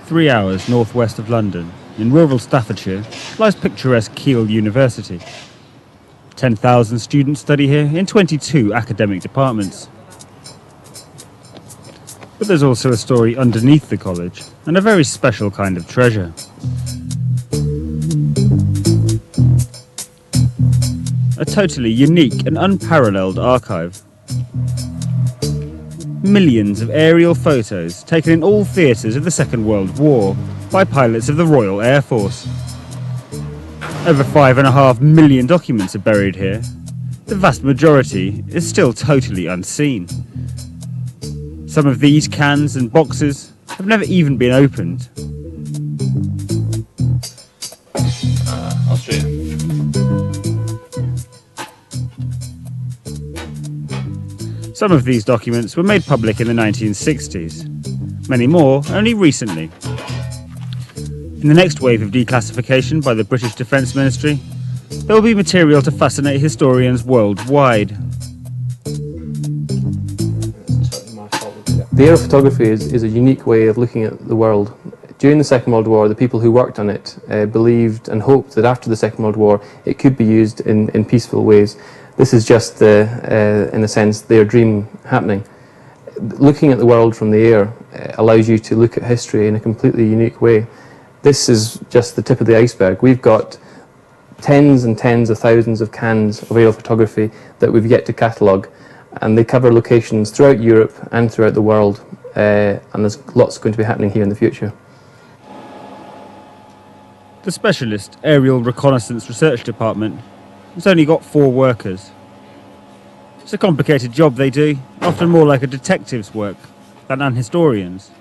3 hours northwest of London, in rural Staffordshire, lies picturesque Keele University. 10,000 students study here in 22 academic departments. But there's also a story underneath the college, and a very special kind of treasure. A totally unique and unparalleled archive. Millions of aerial photos taken in all theatres of the Second World War by pilots of the Royal Air Force. Over 5.5 million documents are buried here. The vast majority is still totally unseen. Some of these cans and boxes have never even been opened. Austria. Some of these documents were made public in the 1960s, many more only recently. In the next wave of declassification by the British Defence Ministry, there will be material to fascinate historians worldwide. The aerial photography is a unique way of looking at the world. During the Second World War, the people who worked on it believed and hoped that after the Second World War it could be used in peaceful ways. This is just, in a sense, their dream happening. Looking at the world from the air allows you to look at history in a completely unique way. This is just the tip of the iceberg. We've got tens and tens of thousands of cans of aerial photography that we've yet to catalogue, and they cover locations throughout Europe and throughout the world, and there's lots going to be happening here in the future. The Specialist Aerial Reconnaissance Research Department has only got 4 workers. It's a complicated job they do, often more like a detective's work than an historian's.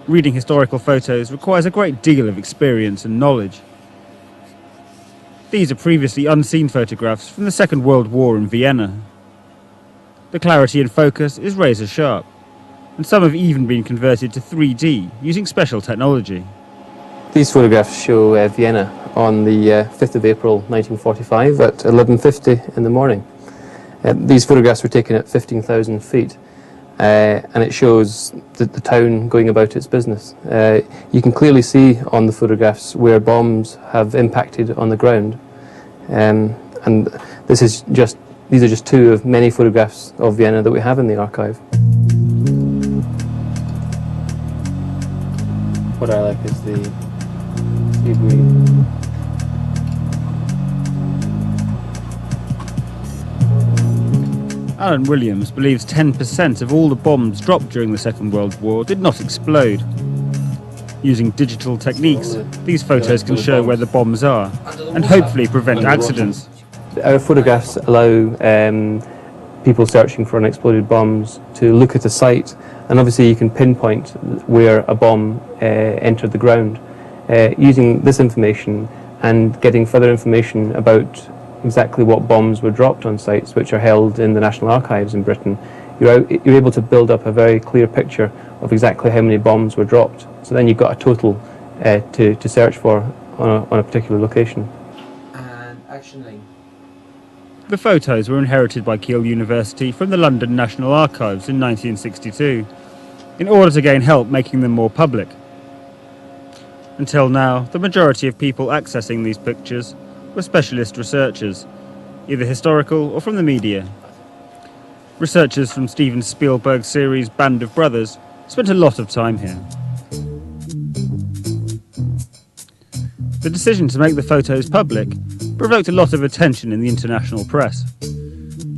Reading historical photos requires a great deal of experience and knowledge. These are previously unseen photographs from the Second World War in Vienna. The clarity and focus is razor sharp, and some have even been converted to 3D using special technology. These photographs show Vienna on the 5th of April 1945 at 11:50 in the morning. These photographs were taken at 15,000 feet, and it shows the town going about its business. You can clearly see on the photographs where bombs have impacted on the ground, and these are just 2 of many photographs of Vienna that we have in the archive. What I like is the sea green. Alan Williams believes 10% of all the bombs dropped during the Second World War did not explode. Using digital techniques, these photos can show where the bombs are and hopefully prevent accidents. Our photographs allow people searching for unexploded bombs to look at a site, and obviously you can pinpoint where a bomb entered the ground. Using this information and getting further information about exactly what bombs were dropped on sites which are held in the National Archives in Britain, you're able to build up a very clear picture of exactly how many bombs were dropped. So then you've got a total to search for on a particular location. And actioning. The photos were inherited by Keele University from the London National Archives in 1962, in order to gain help making them more public. Until now, the majority of people accessing these pictures were specialist researchers, either historical or from the media. Researchers from Steven Spielberg's series Band of Brothers spent a lot of time here. The decision to make the photos public provoked a lot of attention in the international press.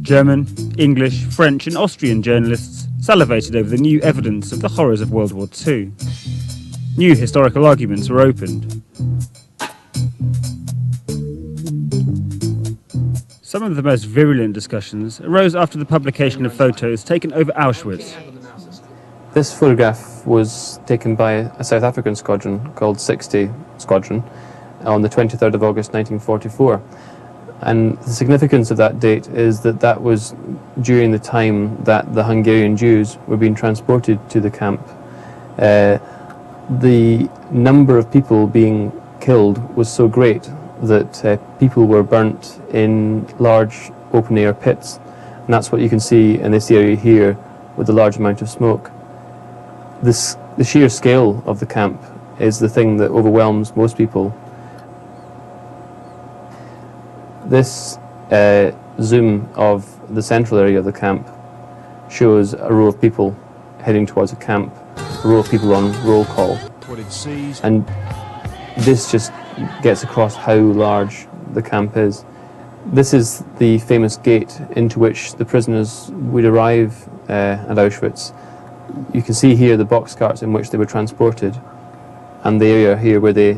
German, English, French and Austrian journalists salivated over the new evidence of the horrors of World War II. New historical arguments were opened. Some of the most virulent discussions arose after the publication of photos taken over Auschwitz. This photograph was taken by a South African squadron called 60 Squadron on the 23rd of August 1944. And the significance of that date is that that was during the time that the Hungarian Jews were being transported to the camp. The number of people being killed was so great that people were burnt in large open-air pits, and that's what you can see in this area here with a large amount of smoke. This The sheer scale of the camp is the thing that overwhelms most people. This zoom of the central area of the camp shows a row of people heading towards a camp, a row of people on roll call. And this just gets across how large the camp is. This is the famous gate into which the prisoners would arrive at Auschwitz. You can see here the box carts in which they were transported, and the area here where they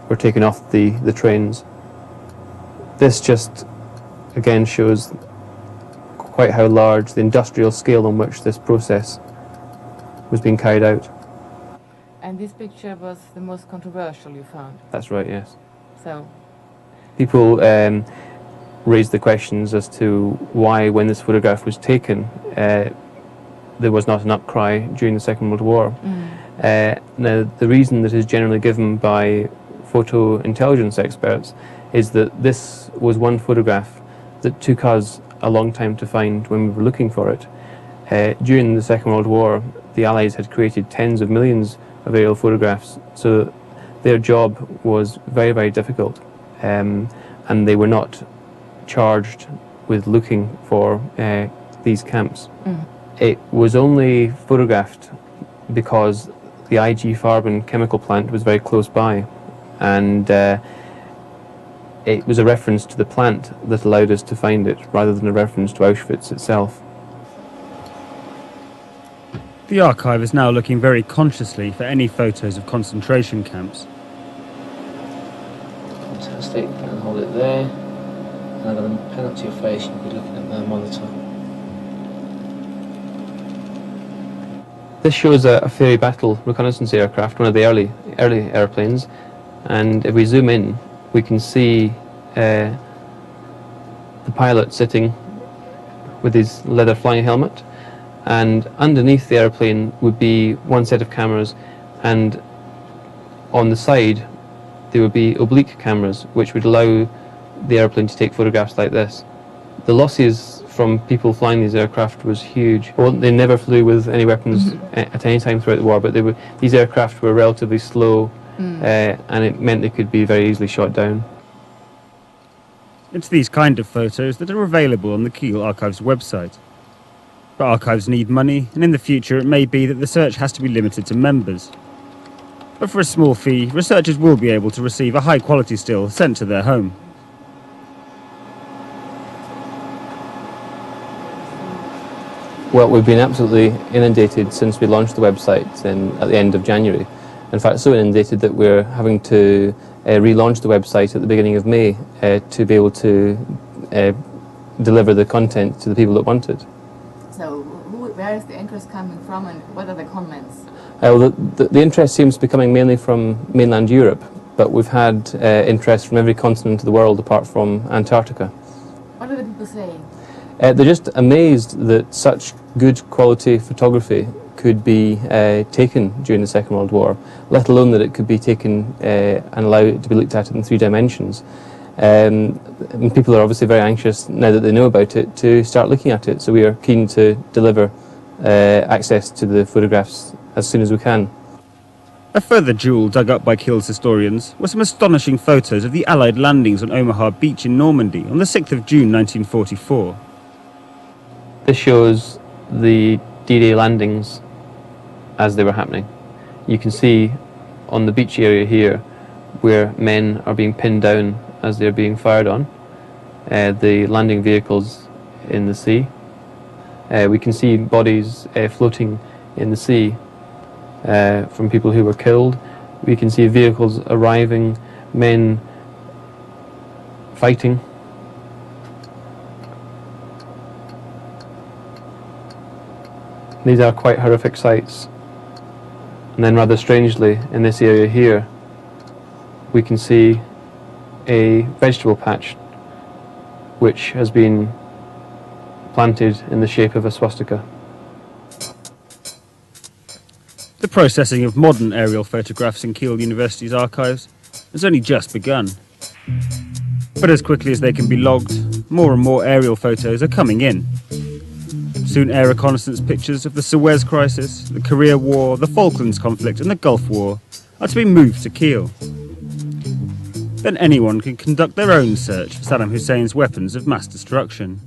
were taken off the trains. This just again shows quite how large the industrial scale on which this process was being carried out. And this picture was the most controversial you found? That's right, yes. So? People raised the questions as to why, when this photograph was taken, there was not an outcry during the Second World War. Now, the reason that is generally given by photo intelligence experts is that this was one photograph that took us a long time to find when we were looking for it. During the Second World War, the Allies had created tens of millions of aerial photographs, so their job was very, very difficult, and they were not charged with looking for these camps. It was only photographed because the IG Farben chemical plant was very close by, and it was a reference to the plant that allowed us to find it, rather than a reference to Auschwitz itself. The archive is now looking very consciously for any photos of concentration camps. Fantastic, and hold it there. And I'm going to pan up to your face, you'll be looking at the monitor. This shows a Fairey Battle reconnaissance aircraft, one of the early airplanes, and if we zoom in, we can see the pilot sitting with his leather flying helmet, and underneath the airplane would be one set of cameras, and on the side there would be oblique cameras which would allow the airplane to take photographs like this. The losses from people flying these aircraft was huge. Well, they never flew with any weapons at any time throughout the war, but these aircraft were relatively slow, and it meant they could be very easily shot down. It's these kind of photos that are available on the Kiel Archive's website. But archives need money, and in the future it may be that the search has to be limited to members. But for a small fee, researchers will be able to receive a high-quality still sent to their home. Well, we've been absolutely inundated since we launched the website at the end of January. In fact, so inundated that we're having to relaunch the website at the beginning of May to be able to deliver the content to the people that want it. So where is the interest coming from, and what are the comments? Well, the interest seems to be coming mainly from mainland Europe, but we've had interest from every continent of the world apart from Antarctica. What are the people saying? They're just amazed that such good quality photography could be taken during the Second World War, let alone that it could be taken and allowed to be looked at in 3 dimensions. And people are obviously very anxious, now that they know about it, to start looking at it, so we are keen to deliver access to the photographs as soon as we can. A further jewel dug up by Kiel's historians were some astonishing photos of the Allied landings on Omaha Beach in Normandy on the 6th of June 1944. This shows the D-Day landings as they were happening. You can see on the beach area here where men are being pinned down as they're being fired on, the landing vehicles in the sea. We can see bodies floating in the sea from people who were killed. We can see vehicles arriving, men fighting. These are quite horrific sights. And then rather strangely, in this area here, we can see a vegetable patch which has been planted in the shape of a swastika. The processing of modern aerial photographs in Kiel University's archives has only just begun. But as quickly as they can be logged, more and more aerial photos are coming in. Soon air reconnaissance pictures of the Suez Crisis, the Korea War, the Falklands conflict and the Gulf War are to be moved to Kiel. Then anyone can conduct their own search for Saddam Hussein's weapons of mass destruction.